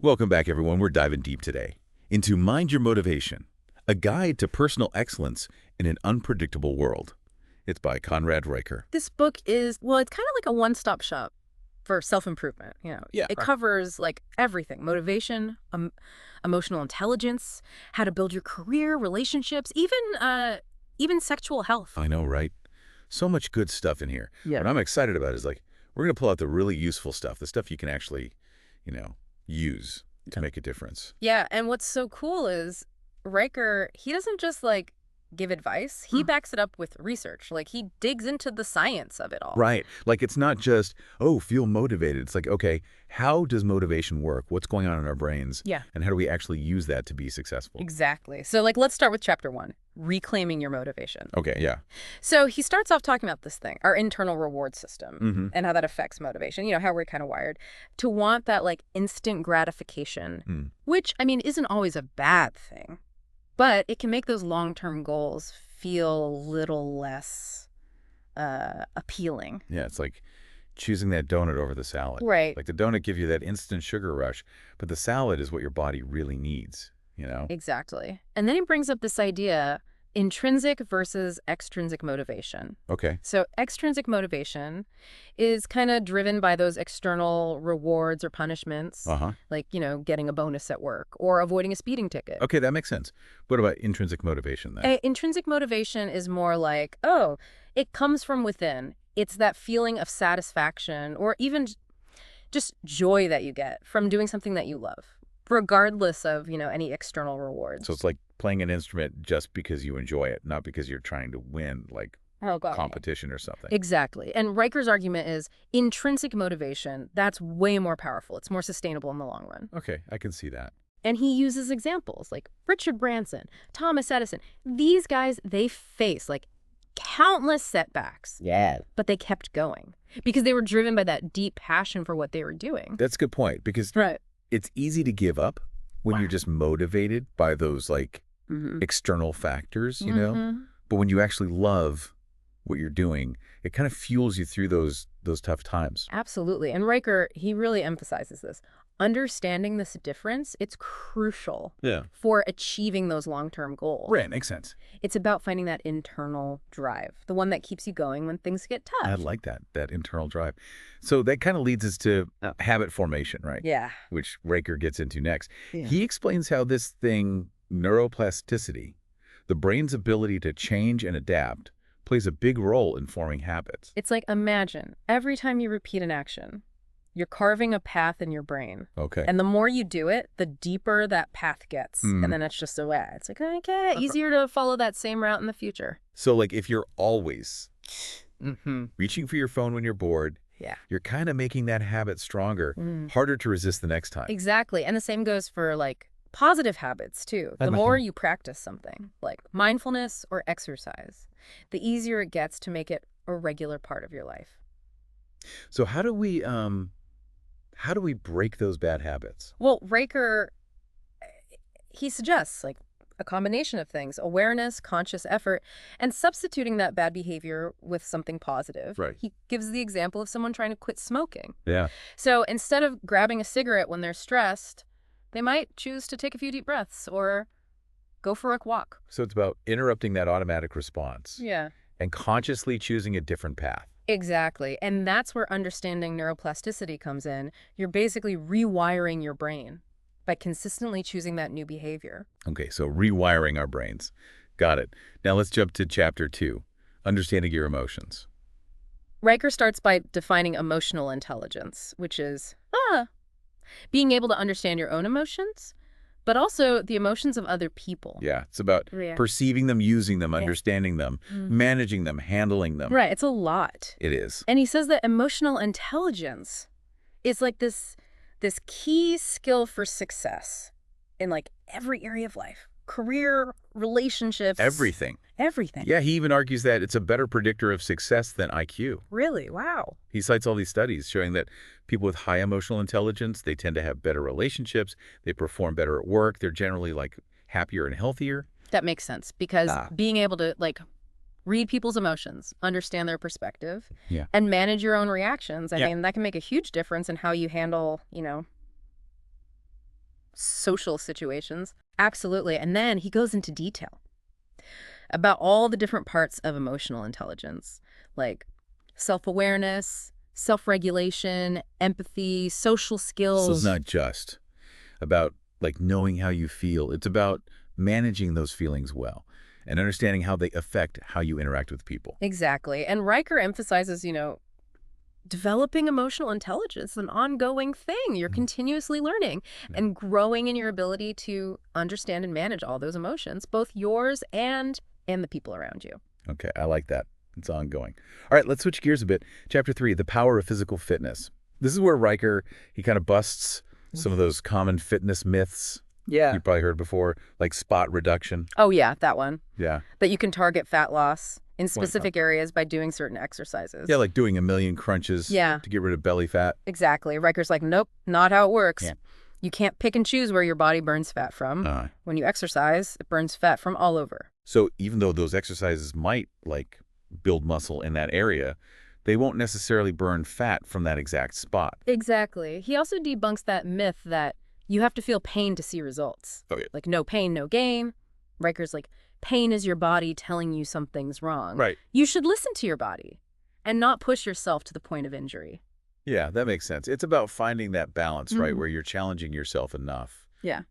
Welcome back, everyone. We're diving deep today into Mind Your Motivation, a guide to personal excellence in an unpredictable world. It's by Conrad Riker. This book is, well, it's kind of like a one-stop shop for self-improvement. Yeah, It right. covers like everything: motivation, emotional intelligence, how to build your career, relationships, even sexual health. I know, right? So much good stuff in here. Yeah. What I'm excited about is we're going to pull out the really useful stuff, the stuff you can actually, use to make a difference. Yeah, and what's so cool is Riker, he doesn't just like give advice. He backs it up with research. Like he digs into the science of it all. Right. Like it's not just, oh, feel motivated. It's like, okay, how does motivation work? What's going on in our brains? Yeah. And how do we actually use that to be successful? Exactly. So like let's start with chapter 1, reclaiming your motivation. Okay, yeah. So he starts off talking about this thing, our internal reward system, Mm-hmm. and how that affects motivation, how we're kind of wired to want that like instant gratification, which, I mean, isn't always a bad thing, but it can make those long-term goals feel a little less appealing. Yeah, it's like choosing that donut over the salad. Right. Like the donut gives you that instant sugar rush, but the salad is what your body really needs, Exactly. And then he brings up this idea, intrinsic versus extrinsic motivation. Okay. So extrinsic motivation is kind of driven by those external rewards or punishments, Uh-huh. like, getting a bonus at work or avoiding a speeding ticket. Okay, that makes sense. What about intrinsic motivation then? Intrinsic motivation is more like, oh, it comes from within. It's that feeling of satisfaction or even just joy that you get from doing something that you love, regardless of, any external rewards. So it's like playing an instrument just because you enjoy it, not because you're trying to win, like Oh, God. competition or something. Exactly. And Riker's argument is intrinsic motivation, that's way more powerful. It's more sustainable in the long run. Okay, I can see that. And he uses examples like Richard Branson, Thomas Edison. These guys, they face like countless setbacks. Yeah. But they kept going because they were driven by that deep passion for what they were doing. That's a good point because Right. it's easy to give up when you're just motivated by those Mm-hmm. external factors, But when you actually love what you're doing, it kind of fuels you through those tough times. Absolutely. And Riker, he really emphasizes this. Understanding this difference, it's crucial for achieving those long-term goals. Right, makes sense. It's about finding that internal drive, the one that keeps you going when things get tough. I like that internal drive. So that kind of leads us to habit formation, right? Yeah. Which Riker gets into next. Yeah. He explains how this thing, neuroplasticity, the brain's ability to change and adapt, plays a big role in forming habits. It's like, imagine every time you repeat an action, you're carving a path in your brain. Okay. And the more you do it, the deeper that path gets. And then it's just a way. It's like, okay, easier to follow that same route in the future. So if you're always Mm-hmm. reaching for your phone when you're bored, Yeah. you're kind of making that habit stronger, harder to resist the next time. Exactly. And the same goes for like positive habits too. The more you practice something like mindfulness or exercise, the easier it gets to make it a regular part of your life. So how do we break those bad habits? Well, Riker, he suggests like a combination of things: awareness, conscious effort, and substituting that bad behavior with something positive. Right. He gives the example of someone trying to quit smoking. Yeah. So instead of grabbing a cigarette when they're stressed, they might choose to take a few deep breaths or go for a walk. So it's about interrupting that automatic response Yeah. and consciously choosing a different path. Exactly. And that's where understanding neuroplasticity comes in. You're basically rewiring your brain by consistently choosing that new behavior. Okay, so rewiring our brains. Got it. Now let's jump to chapter 2, understanding your emotions. Riker starts by defining emotional intelligence, which is being able to understand your own emotions, but also the emotions of other people. Yeah, it's about Yeah. perceiving them, using them, understanding them, managing them, handling them. Right. It's a lot. It is. And he says that emotional intelligence is like this key skill for success in like every area of life: career, relationships, Everything. everything. Yeah, he even argues that it's a better predictor of success than IQ. Really? Wow. He cites all these studies showing that people with high emotional intelligence, they tend to have better relationships, they perform better at work, they're generally happier and healthier. That makes sense because being able to like read people's emotions, understand their perspective, and manage your own reactions, I mean, that can make a huge difference in how you handle, social situations. Absolutely. And then he goes into detail about all the different parts of emotional intelligence, like self-awareness, self-regulation, empathy, social So it's skills. not just about like knowing how you feel. It's about managing those feelings well and understanding how they affect how you interact with people. Exactly. And Riker emphasizes, developing emotional intelligence is an ongoing thing. You're continuously learning Yeah. and growing in your ability to understand and manage all those emotions, both yours and the people around you. Okay, I like that. It's ongoing. All right, let's switch gears a bit. Chapter 3, The Power of Physical Fitness. This is where Riker, he kind of busts some of those common fitness myths Yeah. you've probably heard before, like spot reduction. Oh, yeah, that one. Yeah. That you can target fat loss in specific areas by doing certain exercises. Yeah, like doing 1,000,000 crunches Yeah. to get rid of belly fat. Exactly. Riker's like, nope, not how it works. Yeah. You can't pick and choose where your body burns fat from. When you exercise, it burns fat from all over. So even though those exercises might like build muscle in that area, they won't necessarily burn fat from that exact spot. Exactly. He also debunks that myth that you have to feel pain to see results. Oh, yeah. Like no pain, no gain. Riker's like, pain is your body telling you something's wrong. Right. You should listen to your body and not push yourself to the point of injury. Yeah, that makes sense. It's about finding that balance, right, where you're challenging yourself enough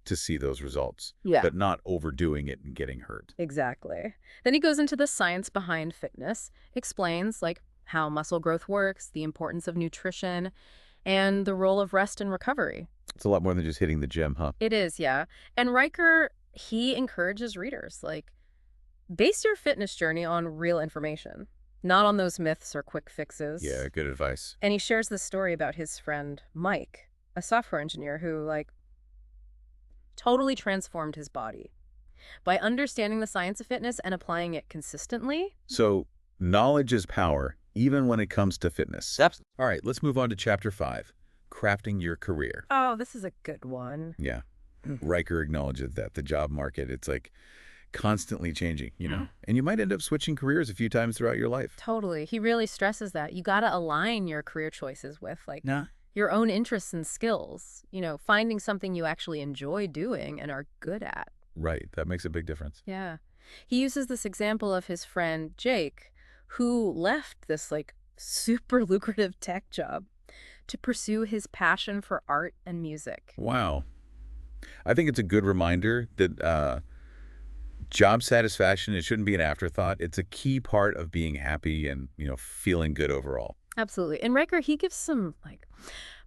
to see those results, but not overdoing it and getting hurt. Exactly. Then he goes into the science behind fitness, explains like how muscle growth works, the importance of nutrition, and the role of rest and recovery. It's a lot more than just hitting the gym, huh? It is, yeah. And Riker, he encourages readers, like, base your fitness journey on real information, not on those myths or quick fixes. Yeah, good advice. And he shares this story about his friend Mike, a software engineer who, like, totally transformed his body by understanding the science of fitness and applying it consistently. So knowledge is power, even when it comes to fitness. Absolutely. All right, let's move on to Chapter 5, Crafting Your Career. Oh, this is a good one. Yeah. Riker acknowledges that the job market, it's like constantly changing, and you might end up switching careers a few times throughout your life. Totally. He really stresses that. You got to align your career choices with, like, your own interests and skills, finding something you actually enjoy doing and are good at. Right. That makes a big difference. Yeah. He uses this example of his friend Jake, who left this like super lucrative tech job to pursue his passion for art and music. Wow. I think it's a good reminder that job satisfaction, it shouldn't be an afterthought. It's a key part of being happy and, feeling good overall. Absolutely. And Riker, he gives some like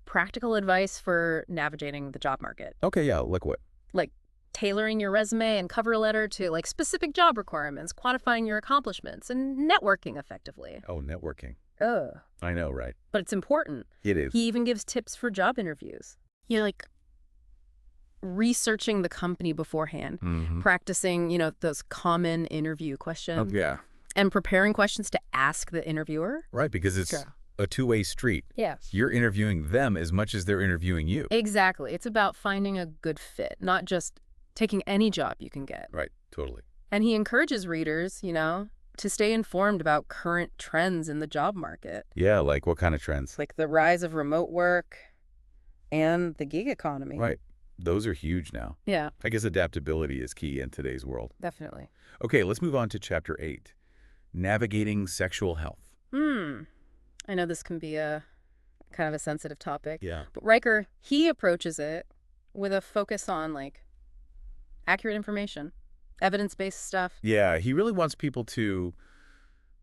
practical advice for navigating the job market. Okay, yeah, like what? Like tailoring your resume and cover letter to like specific job requirements, quantifying your accomplishments, and networking effectively. Oh, networking. Ugh. I know, right? But it's important. It is. He even gives tips for job interviews. Like researching the company beforehand, practicing, those common interview questions. Oh, yeah. And preparing questions to ask the interviewer. Right, because it's a two-way street. Yeah. You're interviewing them as much as they're interviewing you. Exactly. It's about finding a good fit, not just taking any job you can get. Right, totally. And he encourages readers, to stay informed about current trends in the job market. Yeah, like what kind of trends? Like the rise of remote work and the gig economy. Right. Those are huge now. Yeah. I guess adaptability is key in today's world. Definitely. Okay, let's move on to Chapter 8, Navigating Sexual Health. I know this can be a kind of a sensitive topic. Yeah. But Riker, he approaches it with a focus on, like, accurate information, evidence-based stuff. Yeah, he really wants people to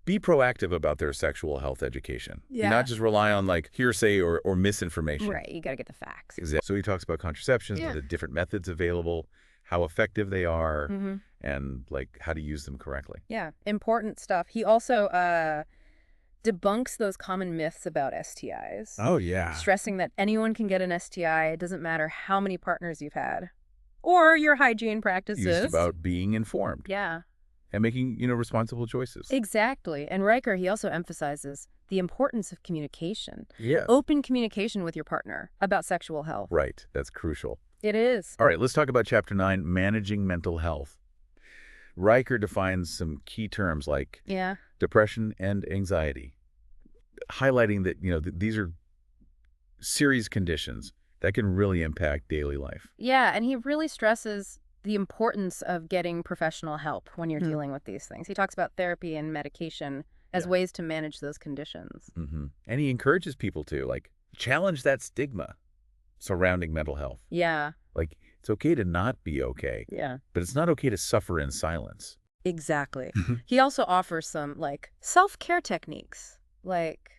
be proactive about their sexual health education. Yeah. Not just rely on, like, hearsay or misinformation. Right, you got to get the facts. Exactly. So he talks about contraceptions, the different methods available, how effective they are, and, like, how to use them correctly. Yeah, important stuff. He also debunks those common myths about STIs. Oh, yeah. Stressing that anyone can get an STI. It doesn't matter how many partners you've had or your hygiene practices. It's about being informed. Yeah. And making, responsible choices. Exactly. And Riker, he also emphasizes the importance of communication. Yeah. Open communication with your partner about sexual health. Right. That's crucial. It is. All right, let's talk about Chapter 9, Managing Mental Health. Riker defines some key terms like depression and anxiety, highlighting that, these are serious conditions that can really impact daily life. Yeah, and he really stresses the importance of getting professional help when you're dealing with these things. He talks about therapy and medication as Yeah. ways to manage those conditions. And he encourages people to, like, challenge that stigma surrounding mental health. Yeah, Like, it's okay to not be okay, yeah. but it's not okay to suffer in silence. Exactly. He also offers some, like, self-care techniques, like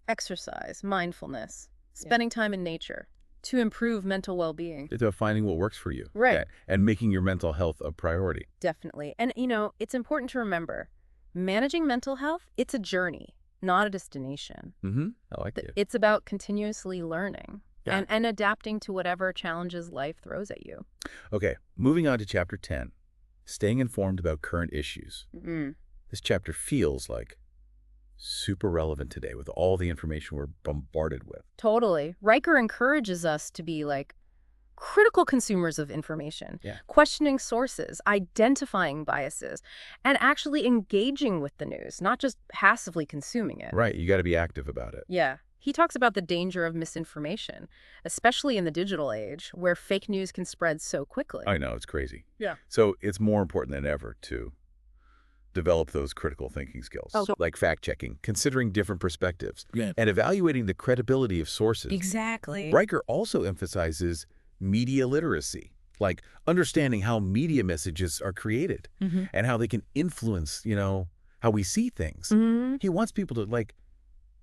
exercise, mindfulness, spending time in nature to improve mental well-being. It's about finding what works for you. Right. And making your mental health a priority. Definitely. And, it's important to remember, managing mental health, it's a journey, not a destination. I like it. It's about continuously learning Yeah. and adapting to whatever challenges life throws at you. Okay, moving on to chapter 10, staying informed about current issues. Mm. This chapter feels like super relevant today with all the information we're bombarded with. Totally. Riker encourages us to be, like, critical consumers of information, Yeah. questioning sources, identifying biases, and actually engaging with the news, not just passively consuming it. Right, you got to be active about it. Yeah. He talks about the danger of misinformation, especially in the digital age, where fake news can spread so quickly. I know, it's crazy. Yeah. So it's more important than ever to develop those critical thinking skills, like fact-checking, considering different perspectives, and evaluating the credibility of sources. Exactly. Riker also emphasizes media literacy, like understanding how media messages are created and how they can influence, how we see things. He wants people to, like,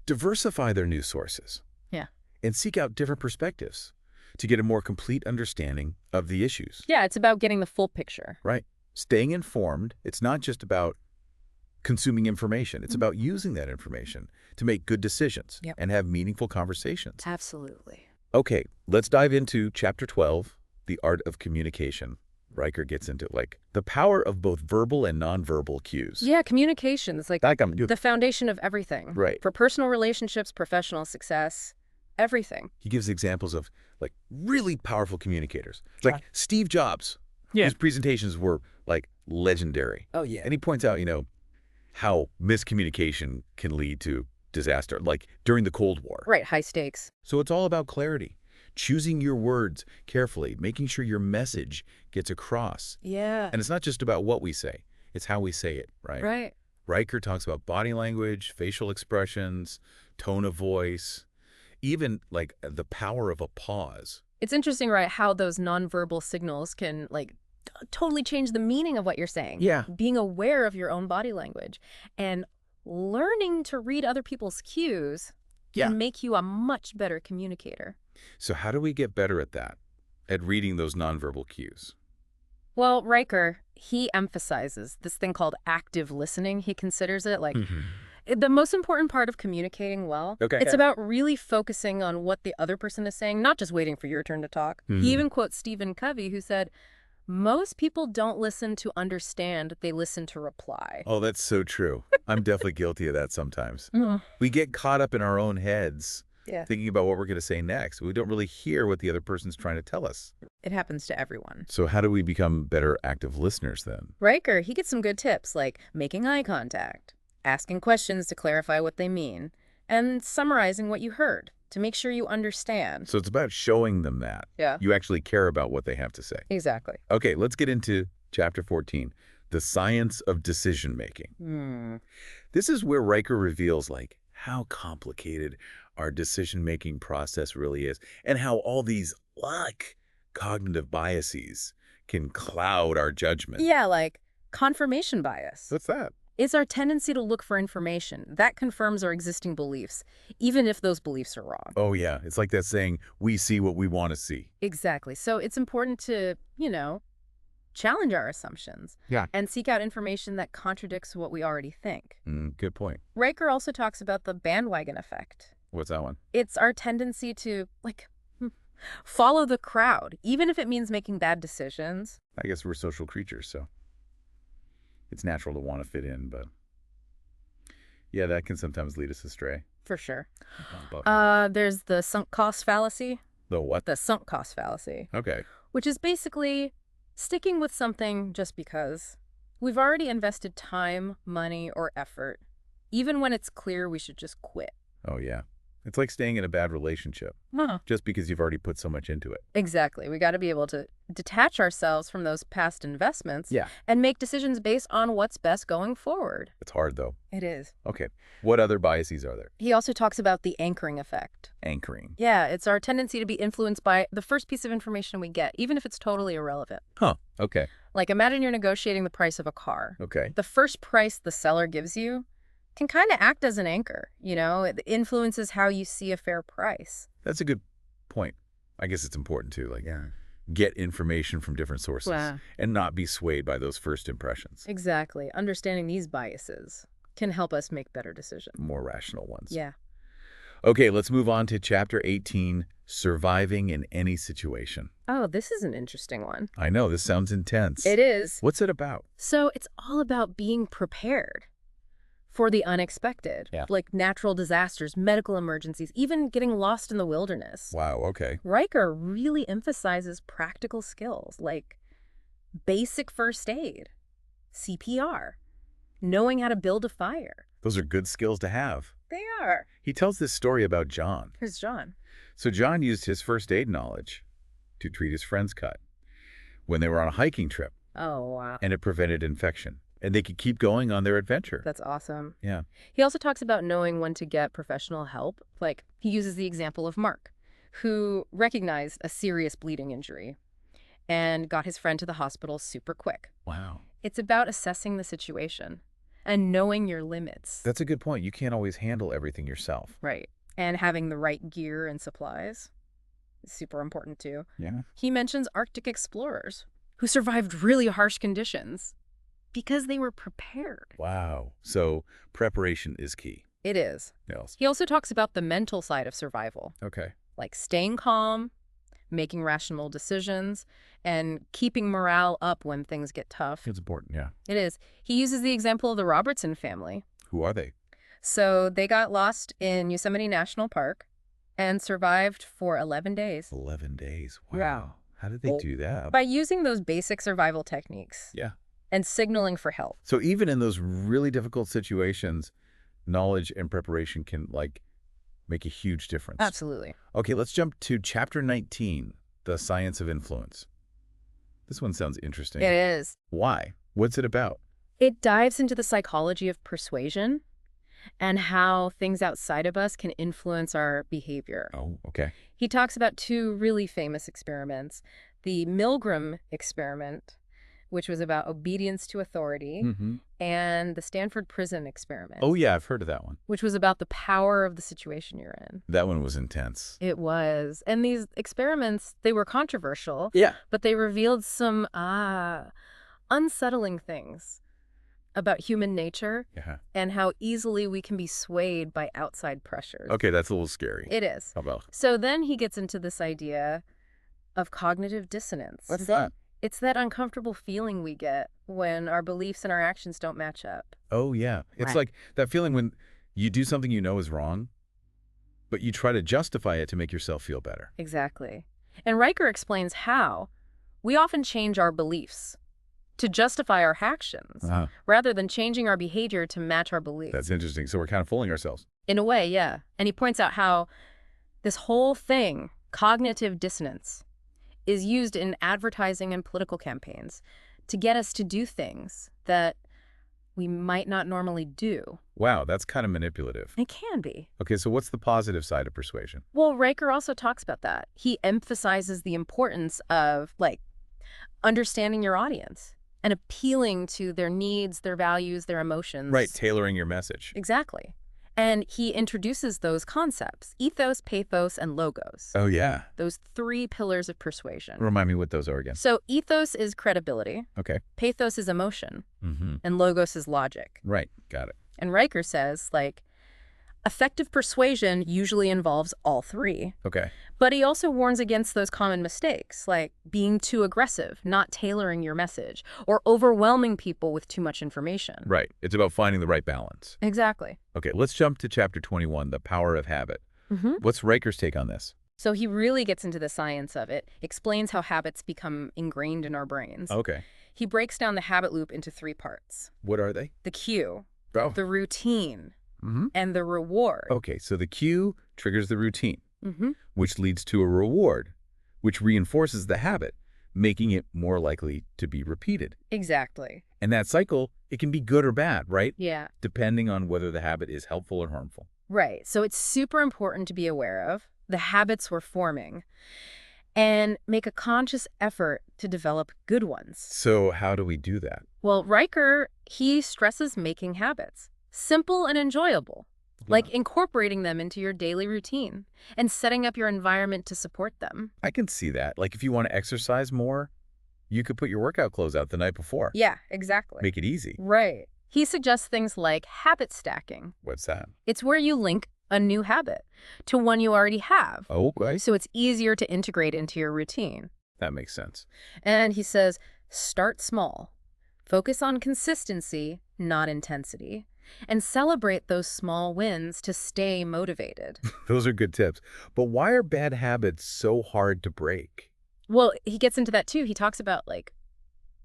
diversify their news sources. Yeah. And seek out different perspectives to get a more complete understanding of the issues. Yeah, it's about getting the full picture. Right. Staying informed, it's not just about consuming information. It's about using that information to make good decisions and have meaningful conversations. Absolutely. Okay, let's dive into Chapter 12, The Art of Communication. Riker gets into, like, the power of both verbal and nonverbal cues. Yeah, communication is like the foundation of everything. Right. For personal relationships, professional success, everything. He gives examples of, like, really powerful communicators. Like Steve Jobs, whose presentations were, like, legendary. Oh, yeah. And he points out, how miscommunication can lead to disaster, like during the Cold War. Right, high stakes. So it's all about clarity, choosing your words carefully, making sure your message gets across. Yeah. And it's not just about what we say, it's how we say it, right? Right. Riker talks about body language, facial expressions, tone of voice, even, like, the power of a pause. It's interesting, right, how those nonverbal signals can, like, totally change the meaning of what you're saying. Yeah. Being aware of your own body language and learning to read other people's cues can make you a much better communicator. So how do we get better at that, at reading those nonverbal cues? Well, Riker, he emphasizes this thing called active listening. He considers it like the most important part of communicating well. Okay. It's about really focusing on what the other person is saying, not just waiting for your turn to talk. He even quotes Stephen Covey, who said, "Most people don't listen to understand, they listen to reply." Oh, that's so true. I'm definitely guilty of that sometimes. We get caught up in our own heads, thinking about what we're going to say next. We don't really hear what the other person's trying to tell us. It happens to everyone. So how do we become better active listeners then? Riker, he gets some good tips, like making eye contact, asking questions to clarify what they mean, and summarizing what you heard to make sure you understand. So it's about showing them that. Yeah. You actually care about what they have to say. Exactly. Okay, let's get into Chapter 14, The Science of Decision-Making. This is where Riker reveals, like, how complicated our decision-making process really is and how all these, like, cognitive biases can cloud our judgment. Yeah, like confirmation bias. What's that? It's our tendency to look for information that confirms our existing beliefs, even if those beliefs are wrong. Oh, yeah. It's like that saying, we see what we want to see. Exactly. So it's important to, challenge our assumptions and seek out information that contradicts what we already think. Good point. Riker also talks about the bandwagon effect. What's that one? It's our tendency to, follow the crowd, even if it means making bad decisions. I guess we're social creatures, so it's natural to want to fit in, but yeah, that can sometimes lead us astray. For sure. But There's the sunk cost fallacy. the what? The sunk cost fallacy, Okay. which is basically sticking with something just because. We've already invested time, money, or effort, even when it's clear we should just quit. Oh, yeah. It's like staying in a bad relationship, just because you've already put so much into it. Exactly. We got to be able to detach ourselves from those past investments Yeah. and make decisions based on what's best going forward. It's hard, though. It is. Okay. What other biases are there? He also talks about the anchoring effect. Anchoring. Yeah, it's our tendency to be influenced by the first piece of information we get, even if it's totally irrelevant. Huh. Okay. Like, imagine you're negotiating the price of a car. Okay. The first price the seller gives you can kind of act as an anchor, you know? It influences how you see a fair price. That's a good point. I guess it's important to, get information from different sources and not be swayed by those first impressions. Exactly. Understanding these biases can help us make better decisions. More rational ones. Yeah. Okay, let's move on to Chapter 18, Surviving in Any Situation. Oh, this is an interesting one. I know, this sounds intense. It is. What's it about? So it's all about being prepared for the unexpected, like natural disasters, medical emergencies, even getting lost in the wilderness. Wow, okay. Riker really emphasizes practical skills like basic first aid, CPR, knowing how to build a fire. Those are good skills to have. They are. He tells this story about John. Here's John. So John used his first aid knowledge to treat his friend's cut when they were on a hiking trip. Oh, wow. And it prevented infection. And they could keep going on their adventure. That's awesome. Yeah. He also talks about knowing when to get professional help. Like, he uses the example of Mark, who recognized a serious bleeding injury and got his friend to the hospital super quick. Wow. It's about assessing the situation and knowing your limits. That's a good point. You can't always handle everything yourself. Right. And having the right gear and supplies is super important, too. Yeah. He mentions Arctic explorers who survived really harsh conditions because they were prepared. Wow. So preparation is key. It is. Yes. He also talks about the mental side of survival. Okay. Like staying calm, making rational decisions, and keeping morale up when things get tough. It's important, yeah. It is. He uses the example of the Robertson family. Who are they? So they got lost in Yosemite National Park and survived for 11 days. 11 days. Wow. Yeah. How did they do that? By using those basic survival techniques. Yeah. And signaling for help. So even in those really difficult situations, knowledge and preparation can, make a huge difference. Absolutely. Okay, let's jump to Chapter 19, The Science of Influence. This one sounds interesting. It is. Why? What's it about? It dives into the psychology of persuasion and how things outside of us can influence our behavior. Oh, okay. He talks about two really famous experiments. The Milgram experiment, which was about obedience to authority, and the Stanford Prison experiment. Oh, yeah, I've heard of that one. Which was about the power of the situation you're in. That one was intense. It was. And these experiments, they were controversial. Yeah. But they revealed some unsettling things about human nature and how easily we can be swayed by outside pressures. Okay, that's a little scary. It is. How about? So then he gets into this idea of cognitive dissonance. What's that? It's that uncomfortable feeling we get when our beliefs and our actions don't match up. Oh, yeah. It's like that feeling when you do something you know is wrong, but you try to justify it to make yourself feel better. Exactly. And Riker explains how we often change our beliefs to justify our actions rather than changing our behavior to match our beliefs. That's interesting. So we're kind of fooling ourselves. In a way, yeah. And he points out how this whole thing, cognitive dissonance, is used in advertising and political campaigns to get us to do things that we might not normally do. Wow, that's kind of manipulative. It can be. Okay, so what's the positive side of persuasion? Well, Riker also talks about that. He emphasizes the importance of, understanding your audience and appealing to their needs, their values, their emotions. Right, tailoring your message. Exactly. And he introduces those concepts, ethos, pathos, and logos. Oh, yeah. Those three pillars of persuasion. Remind me what those are again. So ethos is credibility. Okay. Pathos is emotion. And logos is logic. Right. Got it. And Riker says, effective persuasion usually involves all three. Okay. But he also warns against those common mistakes, like being too aggressive, not tailoring your message, or overwhelming people with too much information. Right. It's about finding the right balance. Exactly. Okay, let's jump to Chapter 21, The Power of Habit. What's Riker's take on this? So he really gets into the science of it, explains how habits become ingrained in our brains. Okay. He breaks down the habit loop into three parts. What are they? The cue, Oh. the routine, and the reward. Okay, so the cue triggers the routine, Mm-hmm. which leads to a reward, which reinforces the habit, making it more likely to be repeated. Exactly. And that cycle, it can be good or bad, right? Yeah. Depending on whether the habit is helpful or harmful. Right. So it's super important to be aware of the habits we're forming and make a conscious effort to develop good ones. So how do we do that? Well, Riker, he stresses making habits simple and enjoyable, like incorporating them into your daily routine and setting up your environment to support them. I can see that. Like if you want to exercise more, you could put your workout clothes out the night before. Yeah, exactly. Make it easy. Right. He suggests things like habit stacking. What's that? It's where you link a new habit to one you already have. Oh, okay. So it's easier to integrate into your routine. That makes sense. And he says, start small. Focus on consistency, not intensity. And celebrate those small wins to stay motivated. Those are good tips. But why are bad habits so hard to break? Well, he gets into that too. He talks about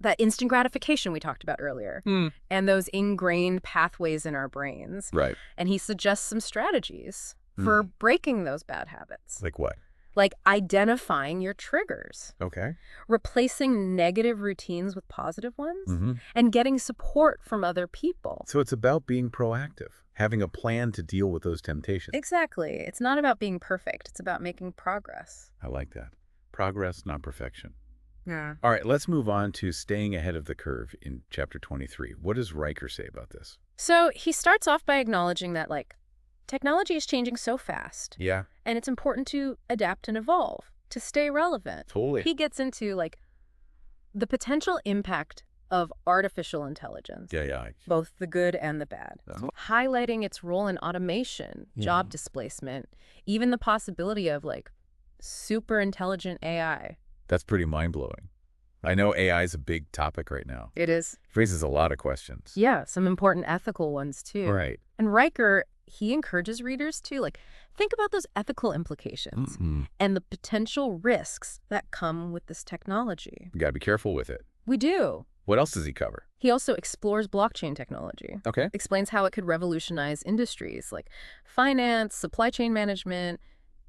that instant gratification we talked about earlier and those ingrained pathways in our brains. Right. And he suggests some strategies for breaking those bad habits. Like what? Like identifying your triggers, Okay. replacing negative routines with positive ones, and getting support from other people. So it's about being proactive, having a plan to deal with those temptations. Exactly. It's not about being perfect. It's about making progress. I like that. Progress, not perfection. Yeah. All right, let's move on to staying ahead of the curve in chapter 23. What does Riker say about this? So he starts off by acknowledging that, technology is changing so fast. Yeah. And it's important to adapt and evolve, to stay relevant. Totally. He gets into, the potential impact of artificial intelligence. Yeah. Both the good and the bad. Highlighting its role in automation, job Yeah. displacement, even the possibility of, super intelligent AI. That's pretty mind-blowing. I know AI is a big topic right now. It is. It raises a lot of questions. Yeah, some important ethical ones, too. Right. And Riker, he encourages readers to, think about those ethical implications and the potential risks that come with this technology. You got to be careful with it. We do. What else does he cover? He also explores blockchain technology. Okay. Explains how it could revolutionize industries like finance, supply chain management,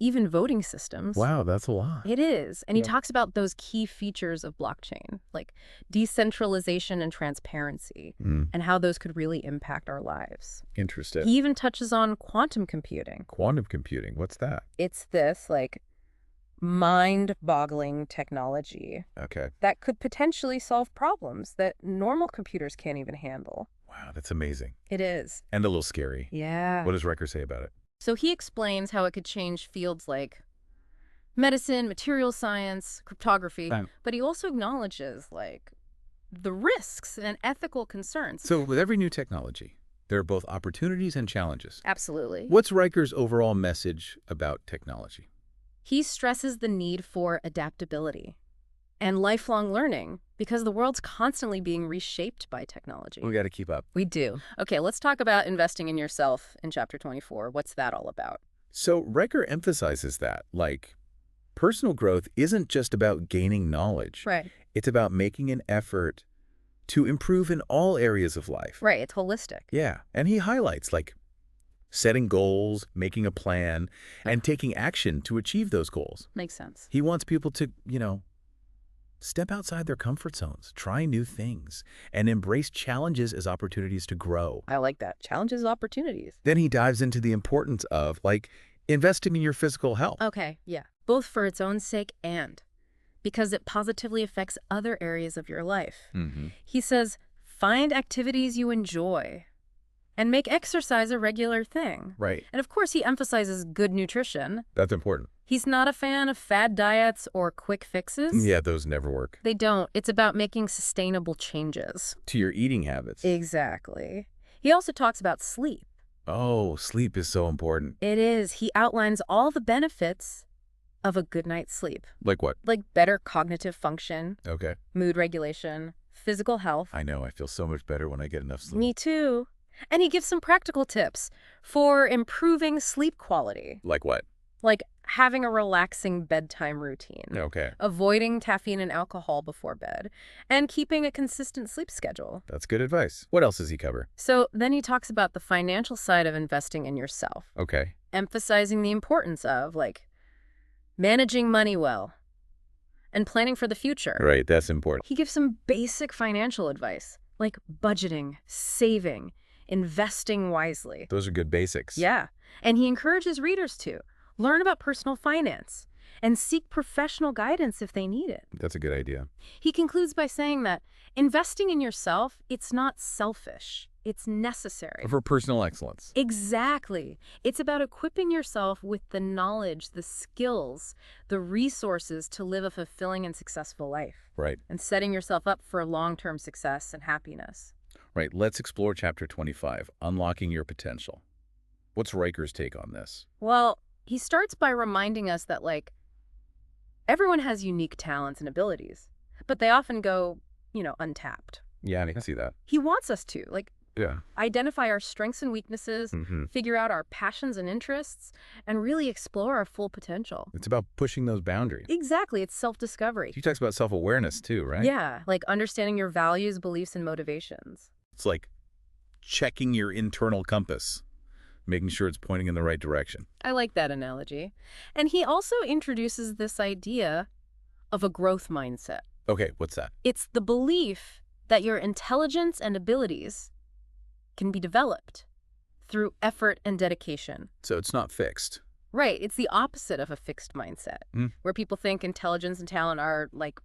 even voting systems. Wow, that's a lot. It is. And he talks about those key features of blockchain, like decentralization and transparency, and how those could really impact our lives. Interesting. He even touches on quantum computing. Quantum computing, what's that? It's this, mind-boggling technology Okay. that could potentially solve problems that normal computers can't even handle. Wow, that's amazing. It is. And a little scary. Yeah. What does Riker say about it? So he explains how it could change fields like medicine, material science, cryptography, but he also acknowledges, the risks and ethical concerns. So with every new technology, there are both opportunities and challenges. Absolutely. What's Riker's overall message about technology? He stresses the need for adaptability and lifelong learning because the world's constantly being reshaped by technology. We got to keep up. We do. Okay, let's talk about investing in yourself in chapter 24. What's that all about? So Riker emphasizes that, personal growth isn't just about gaining knowledge. Right. It's about making an effort to improve in all areas of life. Right, it's holistic. Yeah, and he highlights, setting goals, making a plan, and taking action to achieve those goals. Makes sense. He wants people to, step outside their comfort zones, try new things, and embrace challenges as opportunities to grow. I like that. Challenges, opportunities. Then he dives into the importance of, investing in your physical health. Okay, yeah. Both for its own sake and because it positively affects other areas of your life. He says, find activities you enjoy and make exercise a regular thing. Right. And of course, he emphasizes good nutrition. That's important. He's not a fan of fad diets or quick fixes. Yeah, those never work. They don't. It's about making sustainable changes. To your eating habits. Exactly. He also talks about sleep. Oh, sleep is so important. It is. He outlines all the benefits of a good night's sleep. Like what? Like better cognitive function, Okay. mood regulation, physical health. I know. I feel so much better when I get enough sleep. Me too. And he gives some practical tips for improving sleep quality. Like what? Like having a relaxing bedtime routine, Okay. avoiding caffeine and alcohol before bed, and keeping a consistent sleep schedule. That's good advice. What else does he cover? So then he talks about the financial side of investing in yourself, Okay. emphasizing the importance of, like, managing money well and planning for the future. Right, that's important. He gives some basic financial advice, like budgeting, saving, investing wisely. Those are good basics. Yeah, and he encourages readers to learn about personal finance and seek professional guidance if they need it. That's a good idea. He concludes by saying that investing in yourself, it's not selfish. It's necessary. For personal excellence. Exactly. It's about equipping yourself with the knowledge, the skills, the resources to live a fulfilling and successful life. Right. And setting yourself up for long-term success and happiness. Right. Let's explore Chapter 25, Unlocking Your Potential. What's Riker's take on this? Well, he starts by reminding us that, like, everyone has unique talents and abilities, but they often go, untapped. Yeah, I can see that. He wants us to, Yeah. identify our strengths and weaknesses, figure out our passions and interests, and really explore our full potential. It's about pushing those boundaries. Exactly. It's self-discovery. He talks about self-awareness too, right? Yeah, like understanding your values, beliefs, and motivations. It's like checking your internal compass, making sure it's pointing in the right direction. I like that analogy. And he also introduces this idea of a growth mindset. Okay, what's that? It's the belief that your intelligence and abilities can be developed through effort and dedication. So it's not fixed. Right. It's the opposite of a fixed mindset, where people think intelligence and talent are, like,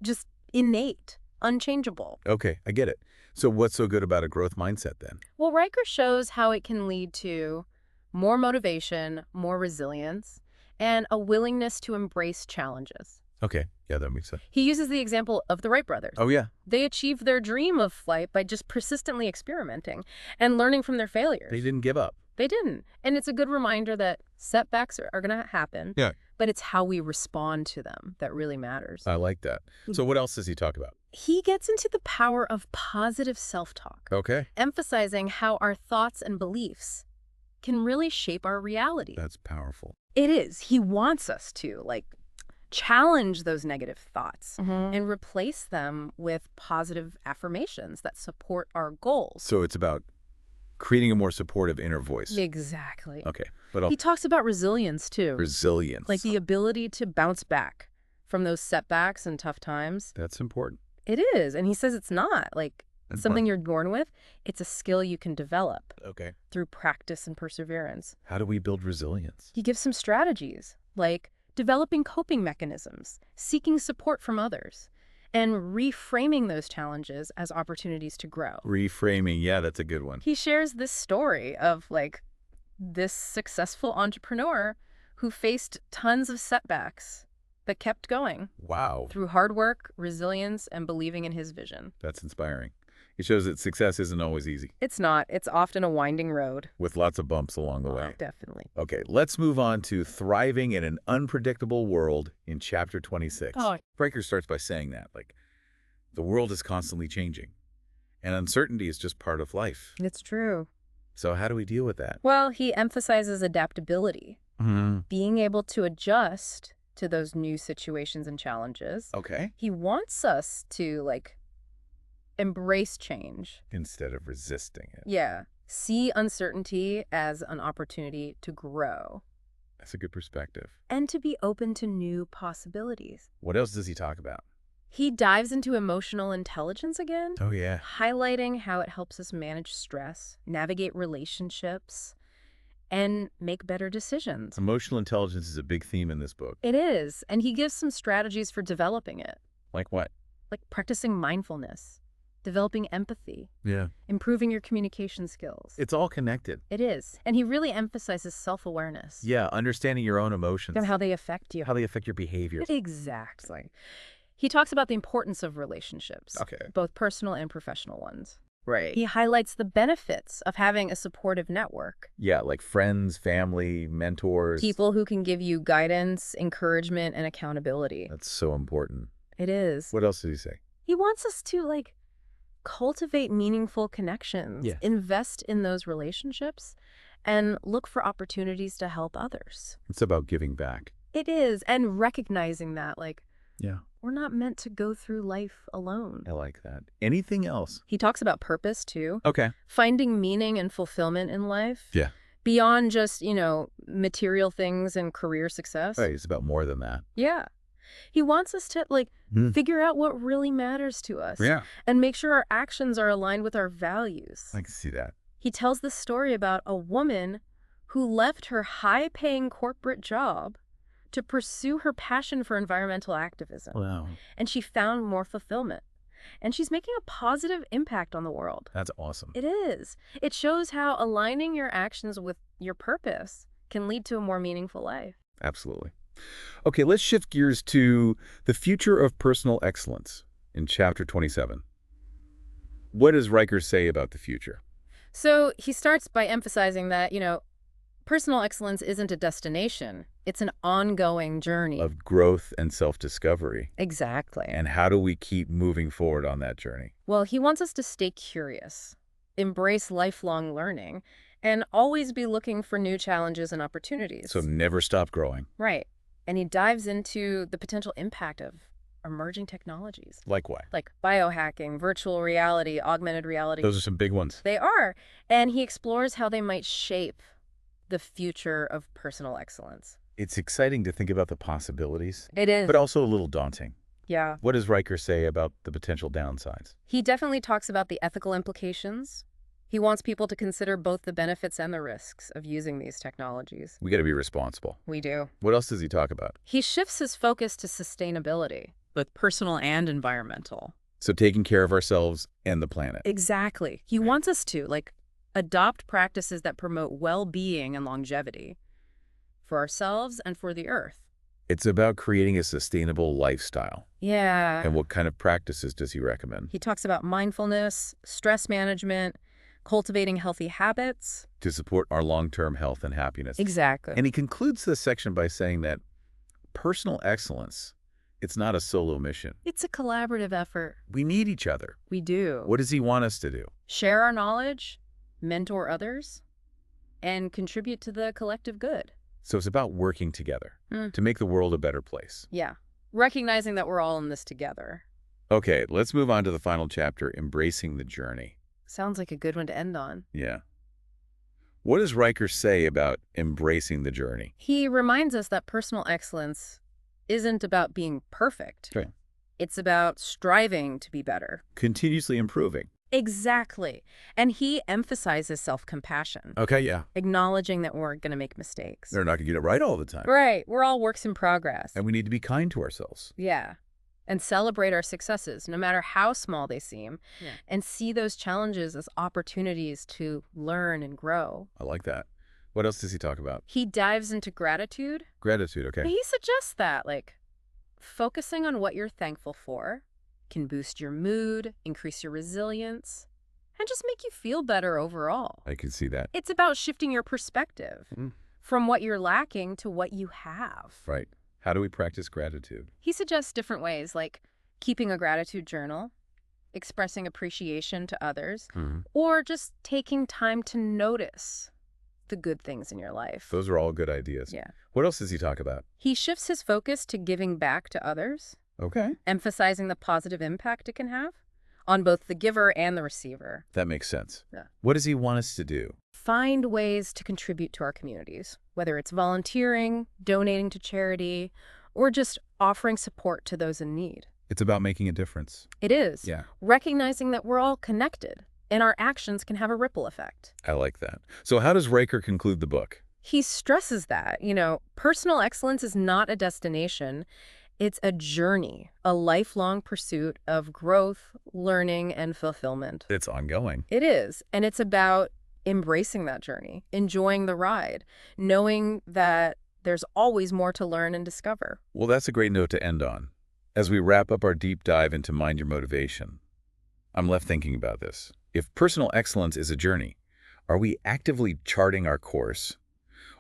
just innate, unchangeable. Okay, I get it. So what's so good about a growth mindset then? Well, Riker shows how it can lead to more motivation, more resilience, and a willingness to embrace challenges. Okay, yeah, that makes sense. He uses the example of the Wright brothers. Oh, yeah. They achieved their dream of flight by just persistently experimenting and learning from their failures. They didn't give up. They didn't. And it's a good reminder that setbacks are going to happen. Yeah. But it's how we respond to them that really matters. I like that. So what else does he talk about? He gets into the power of positive self-talk, Okay. emphasizing how our thoughts and beliefs can really shape our reality. That's powerful. It is. He wants us to, like, challenge those negative thoughts and replace them with positive affirmations that support our goals. So it's about creating a more supportive inner voice. Exactly. Okay. But He talks about resilience, too. resilience. Like the ability to bounce back from those setbacks and tough times. That's important. It is. And he says it's not, like, something you're born with. It's a skill you can develop Okay. through practice and perseverance. How do we build resilience? He gives some strategies, like developing coping mechanisms, seeking support from others, and reframing those challenges as opportunities to grow. Reframing. Yeah, that's a good one. He shares this story of, like, this successful entrepreneur who faced tons of setbacks but kept going Wow. through hard work, resilience, and believing in his vision. That's inspiring. It shows that success isn't always easy, It's not. It's often a winding road. with lots of bumps along the way. Definitely. Okay, let's move on to thriving in an unpredictable world in Chapter 26. Oh. Riker starts by saying that, like, the world is constantly changing, and uncertainty is just part of life. It's true. So how do we deal with that? Well, he emphasizes adaptability, being able to adjust to those new situations and challenges. Okay. He wants us to, like, embrace change. Instead of resisting it. Yeah. See uncertainty as an opportunity to grow That's a good perspective. and to be open to new possibilities. What else does he talk about? He dives into emotional intelligence again, Oh, yeah. highlighting how it helps us manage stress, navigate relationships, and make better decisions. Emotional intelligence is a big theme in this book. It is, and he gives some strategies for developing it, Like what? like practicing mindfulness, developing empathy, Yeah. improving your communication skills. It's all connected. It is, and he really emphasizes self-awareness Yeah, understanding your own emotions. and how they affect you. How they affect your behavior. Exactly. He talks about the importance of relationships, Okay. both personal and professional ones. Right. He highlights the benefits of having a supportive network. Yeah, like friends, family, mentors. People who can give you guidance, encouragement, and accountability. That's so important. It is. What else did he say? He wants us to, like, cultivate meaningful connections, Yeah. invest in those relationships, and look for opportunities to help others. It's about giving back. It is, and recognizing that, like, Yeah. we're not meant to go through life alone. I like that. Anything else? He talks about purpose, too. Okay. Finding meaning and fulfillment in life. Yeah. Beyond just, material things and career success. Right, it's about more than that. Yeah. He wants us to, figure out what really matters to us. Yeah. And make sure our actions are aligned with our values. I can see that. He tells this story about a woman who left her high-paying corporate job to pursue her passion for environmental activism. Wow. And she found more fulfillment. And she's making a positive impact on the world. That's awesome. It is. It shows how aligning your actions with your purpose can lead to a more meaningful life. Absolutely. Okay, let's shift gears to the future of personal excellence in chapter 27. What does Riker say about the future? So he starts by emphasizing that, personal excellence isn't a destination. It's an ongoing journey. Of growth and self-discovery. Exactly. And how do we keep moving forward on that journey? Well, he wants us to stay curious, embrace lifelong learning, and always be looking for new challenges and opportunities. So never stop growing. Right. And he dives into the potential impact of emerging technologies. Like what? Like biohacking, virtual reality, augmented reality. Those are some big ones. They are. And he explores how they might shape the future of personal excellence. It's exciting to think about the possibilities, It is. but also a little daunting. Yeah. What does Riker say about the potential downsides? He definitely talks about the ethical implications. He wants people to consider both the benefits and the risks of using these technologies. We got to be responsible. We do. What else does he talk about? He shifts his focus to sustainability, both personal and environmental. So taking care of ourselves and the planet. Exactly. He wants us to, adopt practices that promote well-being and longevity for ourselves and for the earth. It's about creating a sustainable lifestyle. Yeah. And what kind of practices does he recommend? He talks about mindfulness, stress management, cultivating healthy habits. To support our long-term health and happiness. Exactly. And he concludes this section by saying that personal excellence, it's not a solo mission. It's a collaborative effort. We need each other. We do. What does he want us to do? Share our knowledge, mentor others, and contribute to the collective good. So it's about working together to make the world a better place. Yeah. Recognizing that we're all in this together. Okay, let's move on to the final chapter, Embracing the Journey. Sounds like a good one to end on. Yeah. What does Riker say about embracing the journey? He reminds us that personal excellence isn't about being perfect. Right. It's about striving to be better. Continuously improving. Exactly. And he emphasizes self-compassion. Okay, yeah. Acknowledging that we're going to make mistakes. They're not going to get it right all the time. Right. We're all works in progress. And we need to be kind to ourselves. Yeah. And celebrate our successes, no matter how small they seem, and see those challenges as opportunities to learn and grow. I like that. What else does he talk about? He dives into gratitude. Gratitude, okay. He suggests that, focusing on what you're thankful for can boost your mood, increase your resilience, and just make you feel better overall. I can see that. It's about shifting your perspective from what you're lacking to what you have. Right. How do we practice gratitude? He suggests different ways, like keeping a gratitude journal, expressing appreciation to others, or just taking time to notice the good things in your life. Those are all good ideas. Yeah. What else does he talk about? He shifts his focus to giving back to others, Okay. emphasizing the positive impact it can have on both the giver and the receiver. That makes sense. Yeah. What does he want us to do? Find ways to contribute to our communities, whether it's volunteering, donating to charity, or just offering support to those in need. It's about making a difference. It is. Yeah. Recognizing that we're all connected and our actions can have a ripple effect. I like that. So how does Riker conclude the book? He stresses that, personal excellence is not a destination. It's a journey, a lifelong pursuit of growth, learning, and fulfillment. It's ongoing. It is. And it's about embracing that journey, enjoying the ride, knowing that there's always more to learn and discover. Well, that's a great note to end on. As we wrap up our deep dive into Mind Your Motivation, I'm left thinking about this. If personal excellence is a journey, are we actively charting our course,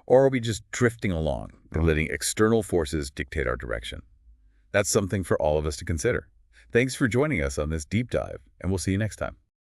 or are we just drifting along and letting external forces dictate our direction? That's something for all of us to consider. Thanks for joining us on this deep dive, and we'll see you next time.